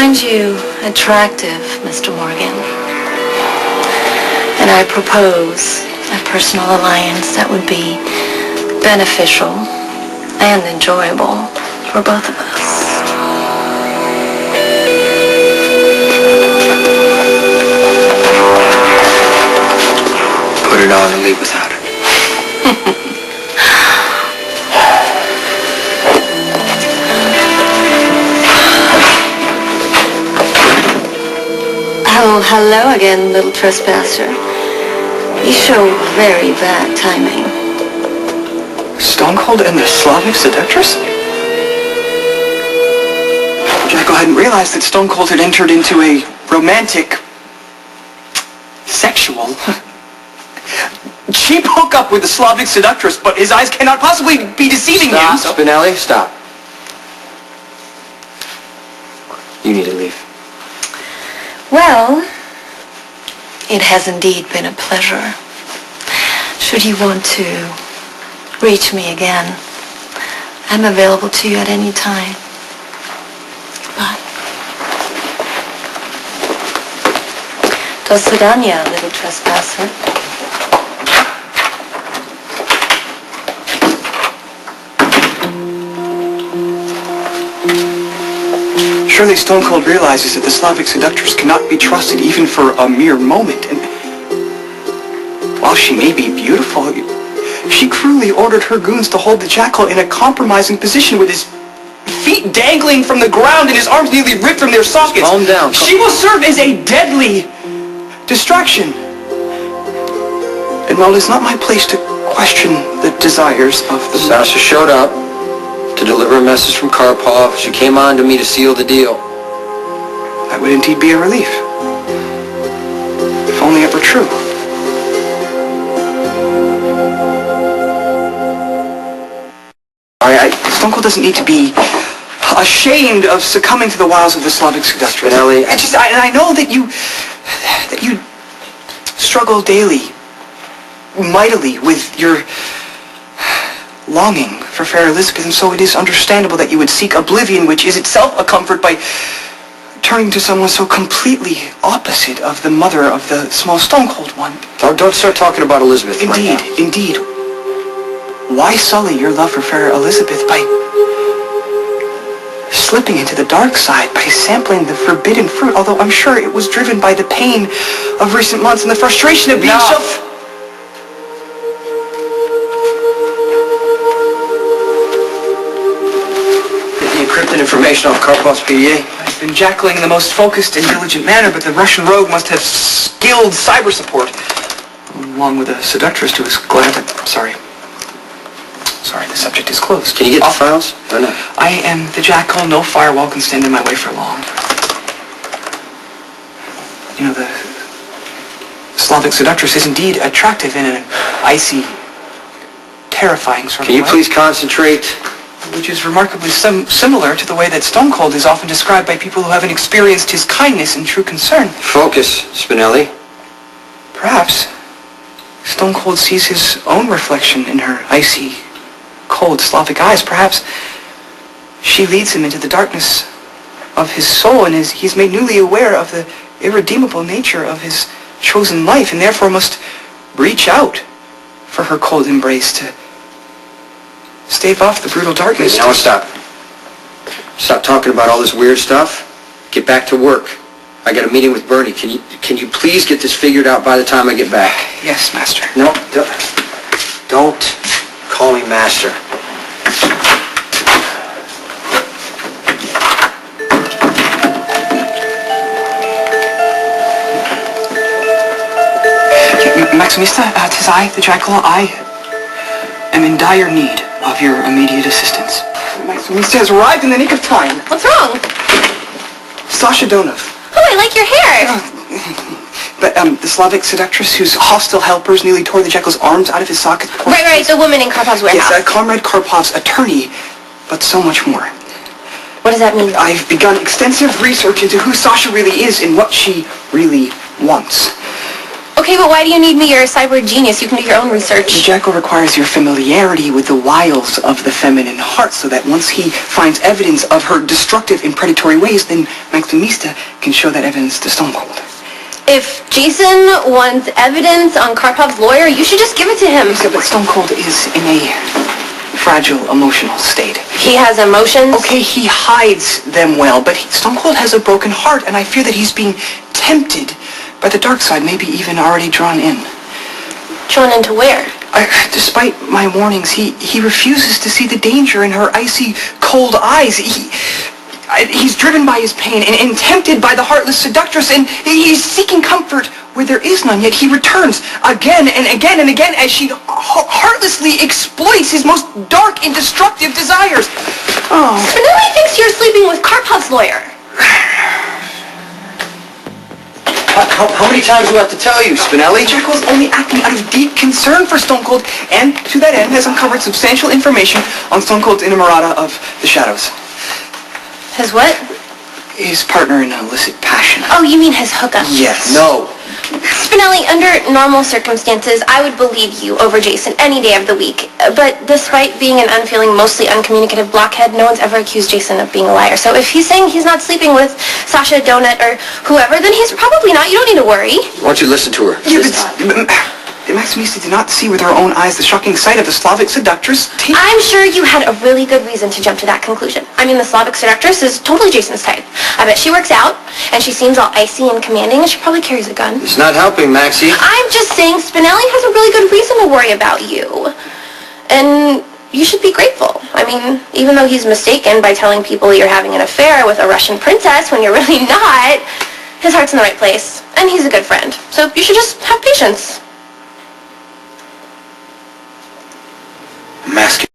find you attractive, Mr. Morgan. And I propose a personal alliance that would be beneficial and enjoyable for both of us. Put it on and leave without it. Oh, hello again, little trespasser. You show very bad timing. Stone Cold and the Slavic seductress? Jackal hadn't realized that Stone Cold had entered into a romantic, sexual, cheap hookup with the Slavic seductress, but his eyes cannot possibly be deceiving him. Stop, Spinelli, stop. You need to leave. Well, it has indeed been a pleasure. Should you want to reach me again, I'm available to you at any time. Bye. Do свидания, little trespasser. Surely Stone Cold realizes that the Slavic seductress cannot be trusted even for a mere moment. And while she may be beautiful, she cruelly ordered her goons to hold the Jackal in a compromising position with his feet dangling from the ground and his arms nearly ripped from their sockets. Calm down. She will serve as a deadly distraction. And while it is not my place to question the desires of the... Sasha showed up to deliver a message from Karpov. She came on to me to seal the deal. That would indeed be a relief. If only it were true. Stone Cold doesn't need to be ashamed of succumbing to the wiles of the Slavic seductress. Spinelli, I know that you struggle daily, mightily, with your longing for fair Elizabeth, and so it is understandable that you would seek oblivion, which is itself a comfort, by turning to someone so completely opposite of the mother of the small Stone Cold one. don't start talking about Elizabeth right now. Indeed. Why sully your love for fair Elizabeth by slipping into the dark side, by sampling the forbidden fruit, although I'm sure it was driven by the pain of recent months and the frustration of being so... Encrypted information off Karpov's PDA? I've been jackling in the most focused and diligent manner, but the Russian rogue must have skilled cyber support, along with a seductress to his glad... Sorry, the subject is closed. Can you get the files? Or not? I am the Jackal. No firewall can stand in my way for long. You know, the Slavic seductress is indeed attractive in an icy, terrifying sort of way. Can you please concentrate? Which is remarkably similar to the way that Stone Cold is often described by people who haven't experienced his kindness and true concern. Focus, Spinelli. Perhaps Stone Cold sees his own reflection in her icy, cold Slavic eyes. Perhaps she leads him into the darkness of his soul, and he's made newly aware of the irredeemable nature of his chosen life, and therefore must reach out for her cold embrace to stave off the brutal darkness. Now stop. Stop talking about all this weird stuff. Get back to work. I got a meeting with Bernie. Can you please get this figured out by the time I get back? Yes, Master. No, don't call me Master. Maximista, 'tis I, the Jackal. I am in dire need of your immediate assistance. Maximista has arrived in the nick of time. What's wrong? Sasha Donov. Oh, I like your hair. But the Slavic seductress whose hostile helpers nearly tore the Jackal's arms out of his sockets. Right, the woman in Karpov's warehouse. Yes, Comrade Karpov's attorney, but so much more. What does that mean? I've begun extensive research into who Sasha really is and what she really wants. Okay, but why do you need me? You're a cyber genius. You can do your own research. Jackal requires your familiarity with the wiles of the feminine heart so that once he finds evidence of her destructive and predatory ways, then Maximista can show that evidence to Stone Cold. If Jason wants evidence on Karpov's lawyer, you should just give it to him. Yeah, but Stone Cold is in a fragile emotional state. He has emotions? Okay, he hides them well, but Stone Cold has a broken heart, and I fear that he's being tempted by the dark side, maybe even already drawn in. Drawn into where? Despite my warnings, he refuses to see the danger in her icy, cold eyes. He's driven by his pain and tempted by the heartless seductress, and he's seeking comfort where there is none, yet he returns again and again and again as she heartlessly exploits his most dark and destructive desires. Oh. Spinelli thinks you're sleeping with Karpov's lawyer. How many times do I have to tell you, Spinelli? Jackal's only acting out of deep concern for Stone Cold, and to that end has uncovered substantial information on Stone Cold's inamorata of the Shadows. His what? His partner in illicit passion. Oh, you mean his hookup? Yes. No. Spinelli, under normal circumstances, I would believe you over Jason any day of the week. But despite being an unfeeling, mostly uncommunicative blockhead, no one's ever accused Jason of being a liar. So if he's saying he's not sleeping with Sasha, Donut, or whoever, then he's probably not. You don't need to worry. Why don't you listen to her? Yeah, but Maximista did not see with her own eyes the shocking sight of the Slavic seductress. I'm sure you had a really good reason to jump to that conclusion. I mean, the Slavic seductress is totally Jason's type. I bet she works out, and she seems all icy and commanding, and she probably carries a gun. It's not helping, Maxie. I'm just saying Spinelli has a really good reason to worry about you. And you should be grateful. I mean, even though he's mistaken by telling people you're having an affair with a Russian princess when you're really not, his heart's in the right place, and he's a good friend. So you should just have patience. Masculine.